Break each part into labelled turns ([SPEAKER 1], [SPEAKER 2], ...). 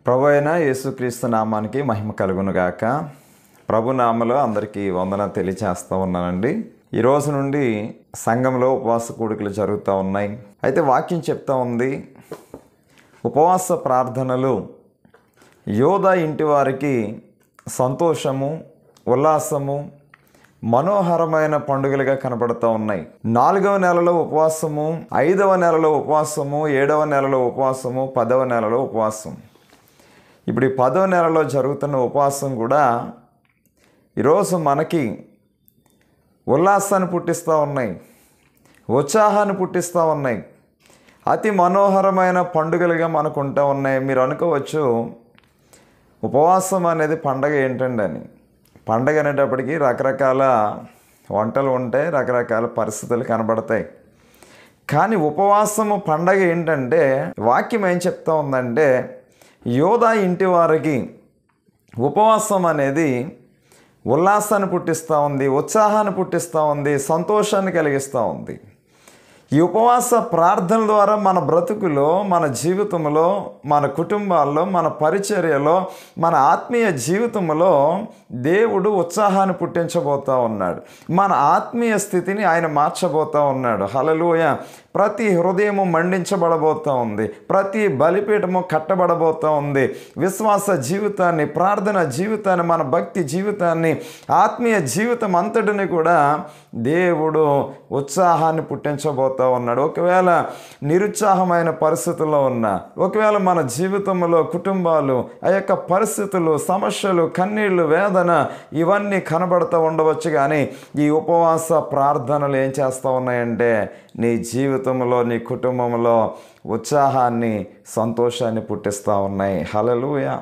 [SPEAKER 1] ప్రభు అయిన యేసుక్రీస్తు నామానికి మహిమ కలుగునుగాక. ప్రభు నామలో అందరికీ వందన తెలియచేస్తూ ఉన్నానండి. ఈ రోజు నుండి సంఘంలో ఉపవాస కూడికలు జరుగుతూ ఉన్నాయి. అయితే వాక్యం చెప్తా ఉంది, ఉపవాస ప్రార్థనలు యోధా ఇంటి వారికి సంతోషము, ఉల్లాసము, మనోహరమైన పండుగలుగా కనబడుతూ ఉన్నాయి. 4వ నెలలో ఉపవాసము, 5వ నెలలో ఉపవాసము, 7వ నెలలో ఉపవాసము, 10వ నెలలో ఉపవాసం. ఇప్పుడు ఈ 10వ నెలలో జరుగుతున్న ఉపవాసం కూడా ఈరోజు మనకి ఉల్లాసాన్ని పుట్టిస్తూ ఉన్నాయి, ఉత్సాహాన్ని పుట్టిస్తూ ఉన్నాయి, అతి మనోహరమైన పండుగలుగా మనకు ఉంటూ ఉన్నాయి. మీరు అనుకోవచ్చు, ఉపవాసం అనేది పండగ ఏంటండి అని. పండగ అనేటప్పటికీ రకరకాల వంటలు ఉంటాయి, రకరకాల పరిస్థితులు కనబడతాయి. కానీ ఉపవాసము పండగ ఏంటంటే, వాక్యం ఏం చెప్తా ఉందంటే, యోధా ఇంటి వారికి ఉపవాసం అనేది ఉల్లాసాన్ని పుట్టిస్తూ ఉంది, ఉత్సాహాన్ని పుట్టిస్తూ ఉంది, సంతోషాన్ని కలిగిస్తూ ఉంది. ఈ ఉపవాస ప్రార్థన ద్వారా మన బ్రతుకులో, మన జీవితంలో, మన కుటుంబాల్లో, మన పరిచర్యలో, మన ఆత్మీయ జీవితంలో దేవుడు ఉత్సాహాన్ని పుట్టించబోతూ ఉన్నాడు. మన ఆత్మీయ స్థితిని ఆయన మార్చబోతూ ఉన్నాడు. హల్లెలూయా. ప్రతి హృదయము మండించబడబోతూ ఉంది, ప్రతి బలిపీఠము కట్టబడబోతూ ఉంది. విశ్వాస జీవితాన్ని, ప్రార్థన జీవితాన్ని, మన భక్తి జీవితాన్ని, ఆత్మీయ జీవితం అంతటిని కూడా దేవుడు ఉత్సాహాన్ని పుట్టించబోతూ ఉన్నాడు. ఒకవేళ నిరుత్సాహమైన పరిస్థితుల్లో ఉన్నా, ఒకవేళ మన జీవితంలో కుటుంబాలు, ఆ యొక్క పరిస్థితులు, సమస్యలు, కన్నీళ్లు, వేదన ఇవన్నీ కనబడుతూ ఉండవచ్చు. కానీ ఈ ఉపవాస ప్రార్థనలు ఏం చేస్తూ ఉన్నాయంటే, నీ జీవితంలో, నీ కుటుంబంలో ఉత్సాహాన్ని, సంతోషాన్ని పుట్టిస్తూ ఉన్నాయి. హల్లెలూయా.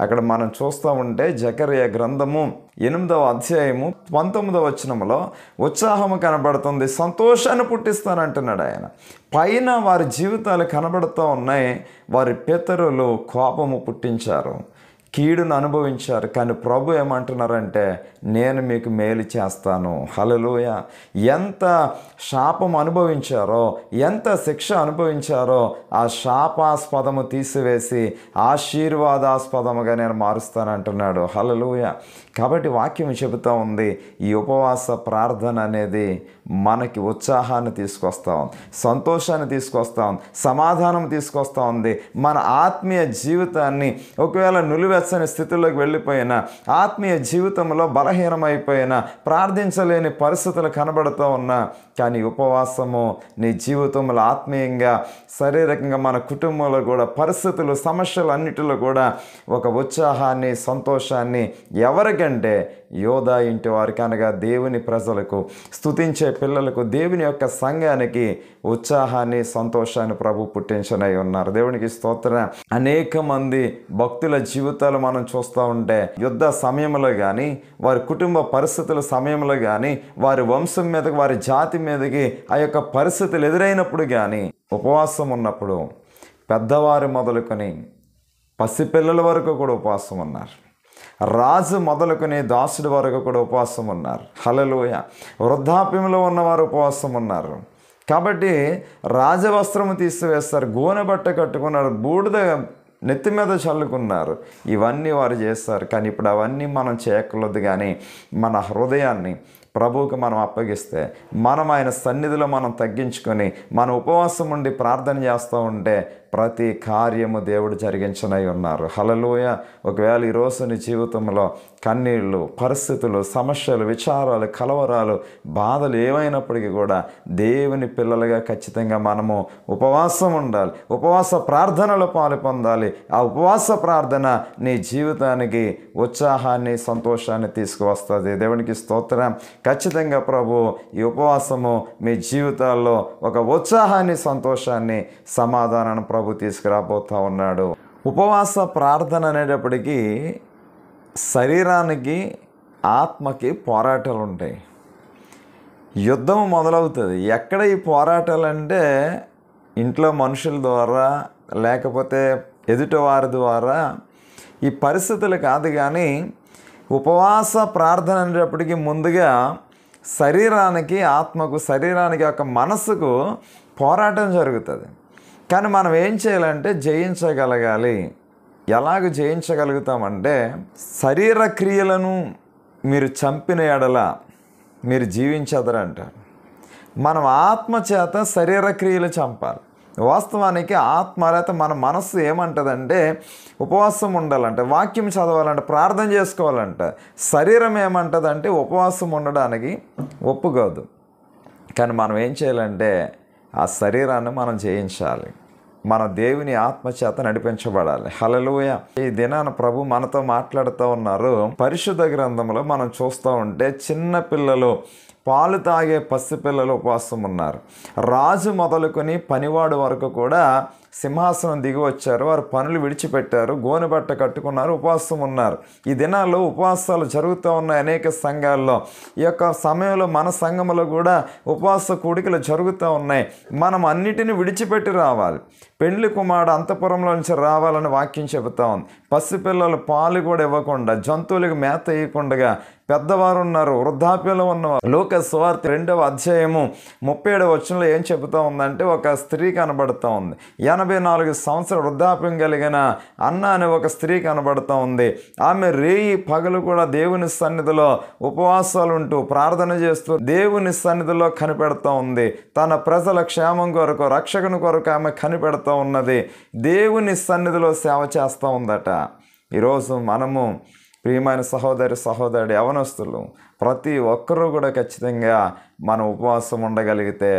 [SPEAKER 1] అక్కడ మనం చూస్తూ ఉంటే జకర్యా గ్రంథము 8వ అధ్యాయము 19వ వచనంలో ఉత్సాహము కనబడుతుంది, సంతోషాన్ని పుట్టిస్తానంటున్నాడు ఆయన. పైన వారి జీవితాలు కనబడుతూ ఉన్నాయి. వారి పితరులు కోపము పుట్టించారు, కీడును అనుభవించారు. కానీ ప్రభు ఏమంటున్నారంటే, నేను మీకు మేలు చేస్తాను. హల్లెలూయా. ఎంత శాపం అనుభవించారో, ఎంత శిక్ష అనుభవించారో ఆ శాపాస్పదము తీసివేసి ఆశీర్వాదాస్పదముగా నేను మారుస్తానంటున్నాడు. హల్లెలూయా. కాబట్టి వాక్యం చెబుతూ ఉంది, ఈ ఉపవాస ప్రార్థన అనేది మనకి ఉత్సాహాన్ని తీసుకొస్తా ఉంది, సంతోషాన్ని తీసుకొస్తా ఉంది, సమాధానం తీసుకొస్తా ఉంది. మన ఆత్మీయ జీవితాన్ని ఒకవేళ నిలువెచ్చని స్థితిలోకి వెళ్ళిపోయినా, ఆత్మీయ జీవితంలో బలహీనమైపోయినా, ప్రార్థించలేని పరిస్థితులు కనబడుతూ ఉన్నా, కానీ ఉపవాసము నీ జీవితంలో ఆత్మీయంగా, శారీరకంగా, మన కుటుంబంలో కూడా పరిస్థితులు, సమస్యలు అన్నిటిలో కూడా ఒక ఉత్సాహాన్ని, సంతోషాన్ని ఎవరికంటే యోధా ఇంటి వారికి, అనగా దేవుని ప్రజలకు, స్తుతించే పిల్లలకు, దేవుని యొక్క సంఘానికి ఉత్సాహాన్ని, సంతోషాన్ని ప్రభు పుట్టించనై ఉన్నారు. దేవునికి స్తోత్రం. అనేక మంది భక్తుల జీవితాలు మనం చూస్తూ ఉంటే, యుద్ధ సమయంలో కానీ, వారి కుటుంబ పరిస్థితుల సమయంలో కానీ, వారి వంశం మీదకి, వారి జాతి మీదకి ఆ యొక్క పరిస్థితులు ఎదురైనప్పుడు కానీ, ఉపవాసం ఉన్నప్పుడు పెద్దవారు మొదలుకొని పసిపిల్లల వరకు కూడా ఉపవాసం ఉన్నారు. రాజు మొదలుకొని దాసుడి వరకు కూడా ఉపవాసం ఉన్నారు. హల్లెలూయా. వృద్ధాప్యంలో ఉన్నవారు ఉపవాసం ఉన్నారు. కాబట్టి రాజవస్త్రము తీసివేస్తారు, గోనె బట్ట కట్టుకున్నారు, బూడిద నెత్తి మీద చల్లుకున్నారు. ఇవన్నీ వారు చేస్తారు. కానీ ఇప్పుడు అవన్నీ మనం చేయకూడదు. కానీ మన హృదయాన్ని ప్రభువుకి మనం అప్పగిస్తే, మనం ఆయన సన్నిధిలో మనం తగ్గించుకొని, మన ఉపవాసం ఉండి ప్రార్థన చేస్తూ ఉంటే ప్రతి కార్యము దేవుడు జరిగించనై ఉన్నారు. హల్లెలూయా. ఒకవేళ ఈరోజు నీ జీవితంలో కన్నీళ్ళు, పరిస్థితులు, సమస్యలు, విచారాలు, కలవరాలు, బాధలు ఏమైనప్పటికీ కూడా దేవుని పిల్లలుగా ఖచ్చితంగా మనము ఉపవాసం ఉండాలి, ఉపవాస ప్రార్థనలో పాలు పొందాలి. ఆ ఉపవాస ప్రార్థన నీ జీవితానికి ఉత్సాహాన్ని, సంతోషాన్ని తీసుకువస్తుంది. దేవునికి స్తోత్రం. ఖచ్చితంగా ప్రభు ఈ ఉపవాసము మీ జీవితాల్లో ఒక ఉత్సాహాన్ని, సంతోషాన్ని, సమాధానాన్ని ప్రభు తీసుకురాబోతూ ఉన్నాడు. ఉపవాస ప్రార్థన అనేటప్పటికీ శరీరానికి, ఆత్మకి పోరాటాలు ఉంటాయి. యుద్ధం మొదలవుతుంది. ఎక్కడ ఈ పోరాటాలు అంటే, ఇంట్లో మనుషుల ద్వారా, లేకపోతే ఎదుటివారి ద్వారా ఈ పరిస్థితులు కాదు. కానీ ఉపవాస ప్రార్థన అనేటప్పటికీ ముందుగా శరీరానికి, ఆత్మకు, శరీరానికి, ఒక మనసుకు పోరాటం జరుగుతుంది. కానీ మనం ఏం చేయాలంటే జయించగలగాలి. ఎలాగ జయించగలుగుతామంటే, శరీర క్రియలను మీరు చంపిన ఎడల మీరు జీవించదరంట. మనం ఆత్మ చేత శరీర క్రియలు చంపాలి. వాస్తవానికి ఆత్మ లేకపోతే మన మనస్సు ఏమంటుందంటే ఉపవాసం ఉండాలంటే, వాక్యం చదవాలంటే, ప్రార్థన చేసుకోవాలంట. శరీరం ఏమంటుందంటే ఉపవాసం ఉండడానికి ఒప్పుకోదు. కానీ మనం ఏం చేయాలంటే ఆ శరీరాన్ని మనం జయించాలి. మన దేవుని ఆత్మ చేత నడిపించబడాలి. హల్లెలూయా. ఈ దినాన ప్రభు మనతో మాట్లాడుతూ ఉన్నారు. పరిశుద్ధ గ్రంథంలో మనం చూస్తూ ఉంటే చిన్న పిల్లలు, పాలు తాగే పసిపిల్లలు ఉపవాసం ఉన్నారు. రాజు మొదలుకొని పనివాడు వరకు కూడా సింహాసనం దిగి వచ్చారు. వారు పనులు విడిచిపెట్టారు, గోనెబట్ట కట్టుకున్నారు, ఉపవాసం ఉన్నారు. ఈ దినాల్లో ఉపవాసాలు జరుగుతూ ఉన్నాయి అనేక సంఘాల్లో. ఈ యొక్క సమయంలో మన సంఘంలో కూడా ఉపవాస కూడికలు జరుగుతూ ఉన్నాయి. మనం అన్నిటిని విడిచిపెట్టి రావాలి. పెండ్లి కుమారుడు అంతఃపురంలో నుంచి రావాలని వాక్యం చెబుతా ఉంది. పసిపిల్లలు పాలు కూడా ఇవ్వకుండా, జంతువులకు మేత ఇవ్వకుండా, పెద్దవారు ఉన్నారు, వృద్ధాప్యంలో ఉన్నవారు. లోక సువార్త 2వ అధ్యాయము 37వ వచనంలో ఏం చెబుతూ ఉందంటే, ఒక స్త్రీ కనబడుతూ ఉంది. 84 సంవత్సరాల వృద్ధాప్యం కలిగిన అన్న అనే ఒక స్త్రీ కనబడుతూ ఉంది. ఆమె రేయి పగలు కూడా దేవుని సన్నిధిలో ఉపవాసాలు ఉంటూ ప్రార్థన చేస్తూ దేవుని సన్నిధిలో కనిపెడుతూ ఉంది. తన ప్రజల క్షేమం కొరకు, రక్షకుని కొరకు ఆమె కనిపెడుతూ ఉన్నది. దేవుని సన్నిధిలో సేవ చేస్తూ ఉందట. ఈరోజు మనము ప్రియమైన సహోదరి యవనస్తులు ప్రతి ఒక్కరూ కూడా ఖచ్చితంగా మనం ఉపవాసం ఉండగలిగితే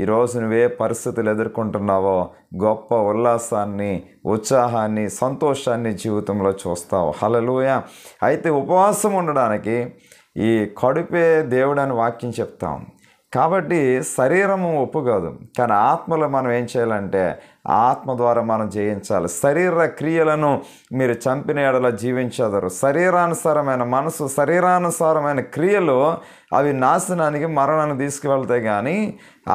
[SPEAKER 1] ఈరోజు నువ్వే పరిస్థితులు ఎదుర్కొంటున్నావో గొప్ప ఉల్లాసాన్ని, ఉత్సాహాన్ని, సంతోషాన్ని జీవితంలో చూస్తావు. హల్లెలూయా. అయితే ఉపవాసం ఉండడానికి ఈ కడుపే దేవుడని వాక్యం చెప్తాం. కాబట్టి శరీరము ఒప్పుకోదు. కానీ ఆత్మలో మనం ఏం చేయాలంటే ఆత్మ ద్వారా మనం జయించాలి. శరీర క్రియలను మీరు చంపిన ఎడల జీవించదరు. శరీరానుసారమైన మనసు, శరీరానుసారమైన క్రియలు అవి నాశనానికి, మరణాన్ని తీసుకువెళ్తాయి. కానీ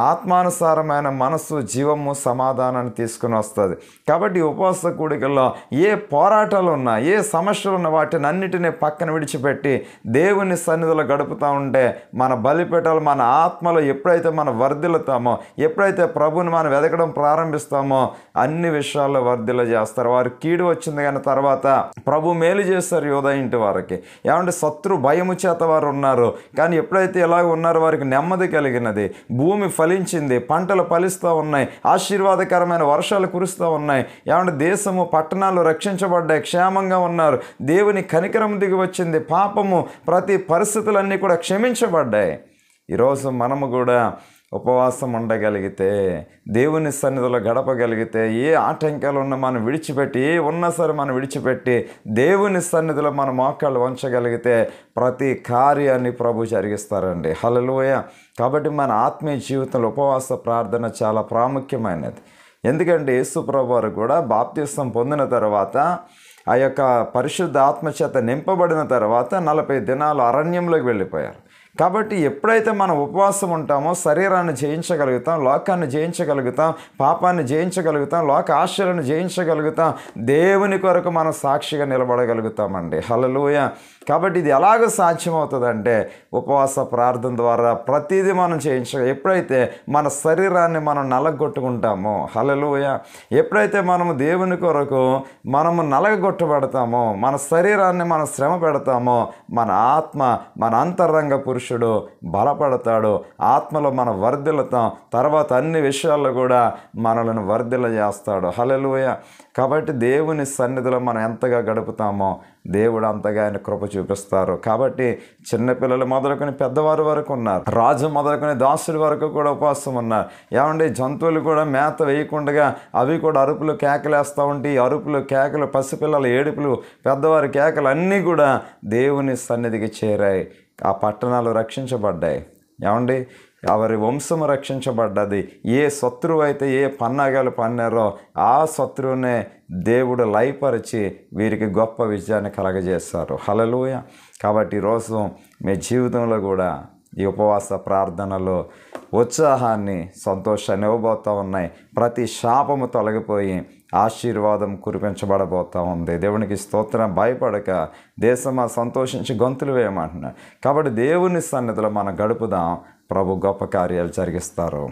[SPEAKER 1] ఆత్మానుసారమైన మనస్సు జీవము, సమాధానాన్ని తీసుకుని వస్తుంది. కాబట్టి ఉపవాస కూడికల్లో ఏ పోరాటాలు ఉన్నా, ఏ సమస్యలు ఉన్నా వాటిని అన్నిటినీ పక్కన విడిచిపెట్టి దేవుని సన్నిధిలో గడుపుతూ ఉంటే మన బలిపీఠాలు, మన ఆత్మలో ఎప్పుడైతే మనం వర్ధిల్లుతామో, ఎప్పుడైతే ప్రభుని మనం వెతకడం ప్రారంభిస్తామో అన్ని విషయాల్లో వర్ధిల్ల చేస్తారు. వారు కీడు వచ్చింది కానీ తర్వాత ప్రభు మేలు చేస్తారు యోధా ఇంటి వారికి. ఏమంటే శత్రు భయము చేత వారు ఉన్నారు. కానీ ఎప్పుడైతే ఇలాగ ఉన్నారో వారికి నెమ్మది కలిగినది, భూమి ఫలించింది, పంటలు ఫలిస్తూ ఉన్నాయి, ఆశీర్వాదకరమైన వర్షాలు కురుస్తూ ఉన్నాయి. ఏమంటే దేశము, పట్టణాలు రక్షించబడ్డాయి, క్షేమంగా ఉన్నారు, దేవుని కనికరం దిగి వచ్చింది, పాపము ప్రతి పరిస్థితులన్నీ కూడా క్షమించబడ్డాయి. ఈరోజు మనము కూడా ఉపవాసం ఉండగలిగితే, దేవుని సన్నిధిలో గడపగలిగితే, ఏ ఆటంకాలు ఉన్నా మనం విడిచిపెట్టి, ఏ ఉన్నా సరే మనం విడిచిపెట్టి దేవుని సన్నిధిలో మన మోకాళ్ళు వంచగలిగితే ప్రతి కార్యాన్ని ప్రభు జరిగిస్తారండి. హల్లెలూయా. కాబట్టి మన ఆత్మీయ జీవితంలో ఉపవాస ప్రార్థన చాలా ప్రాముఖ్యమైనది. ఎందుకంటే యేసు ప్రభు వారు కూడా బాప్తిసం పొందిన తర్వాత, ఆ యొక్క పరిశుద్ధ ఆత్మచేత నింపబడిన తర్వాత 40 దినాలు అరణ్యంలోకి వెళ్ళిపోయారు. కాబట్టి ఎప్పుడైతే మనం ఉపవాసం ఉంటామో శరీరాన్ని జయించగలుగుతాం, లోకాన్ని జయించగలుగుతాం, పాపాన్ని జయించగలుగుతాం, లోక ఆశలను జయించగలుగుతాం, దేవుని కొరకు మనం సాక్షిగా నిలబడగలుగుతామండి. హల్లెలూయా. కాబట్టి ఇది ఎలాగ సాధ్యమవుతుందంటే ఉపవాస ప్రార్థన ద్వారా ప్రతిదీ మనం ఎప్పుడైతే మన శరీరాన్ని మనం నలగొట్టుకుంటామో, హల్లెలూయా, ఎప్పుడైతే మనము దేవుని కొరకు మనము నలగొట్టబడతామో, మన శరీరాన్ని మనం శ్రమ పెడతామో, మన ఆత్మ, మన అంతరంగ పురుషుడు బలపడతాడు. ఆత్మలో మనం వర్ధిల్లుతాం. తర్వాత అన్ని విషయాల్లో కూడా మనలను వర్ధిల్ల చేస్తాడు. హల్లెలూయా. కాబట్టి దేవుని సన్నిధిలో మనం ఎంతగా గడుపుతామో దేవుడు అంతగా ఆయన కృప చూపిస్తారు. కాబట్టి చిన్నపిల్లలు మొదలుకొని పెద్దవారు వరకు ఉన్నారు, రాజు మొదలుకొని దాసుడి వరకు కూడా ఉపవాసం ఉన్నారు. ఏమంటే జంతువులు కూడా మేత వేయకుండా అవి కూడా అరుపులు కేకలేస్తూ ఉంటే ఈ అరుపులు, కేకలు, పసిపిల్లల ఏడుపులు, పెద్దవారి కేకలు అన్నీ కూడా దేవుని సన్నిధికి చేరాయి. ఆ పట్టణాలు రక్షించబడ్డాయి. ఏమండి, ఎవరి వంశము రక్షించబడ్డది. ఏ శత్రువు అయితే ఏ పన్నాగాలు పన్నారో ఆ శత్రువునే దేవుడు లయపరిచి వీరికి గొప్ప విజయాన్ని కలగజేస్తారు. హల్లెలూయా. కాబట్టి ఈరోజు మీ జీవితంలో కూడా ఈ ఉపవాస ప్రార్థనలో ఉత్సాహాన్ని, సంతోషాన్ని ఇవ్వబోతూ ఉన్నాయి. ప్రతి శాపము తొలగిపోయి ఆశీర్వాదం కురిపించబడబోతూ ఉంది. దేవునికి స్తోత్రం. భయపడక దేశమా సంతోషించి గొంతులు వేయమంటున్నాడు. కాబట్టి దేవుని సన్నిధిలో మనం గడుపుదాం. ప్రభు గొప్ప కార్యాలు జరిగిస్తారు.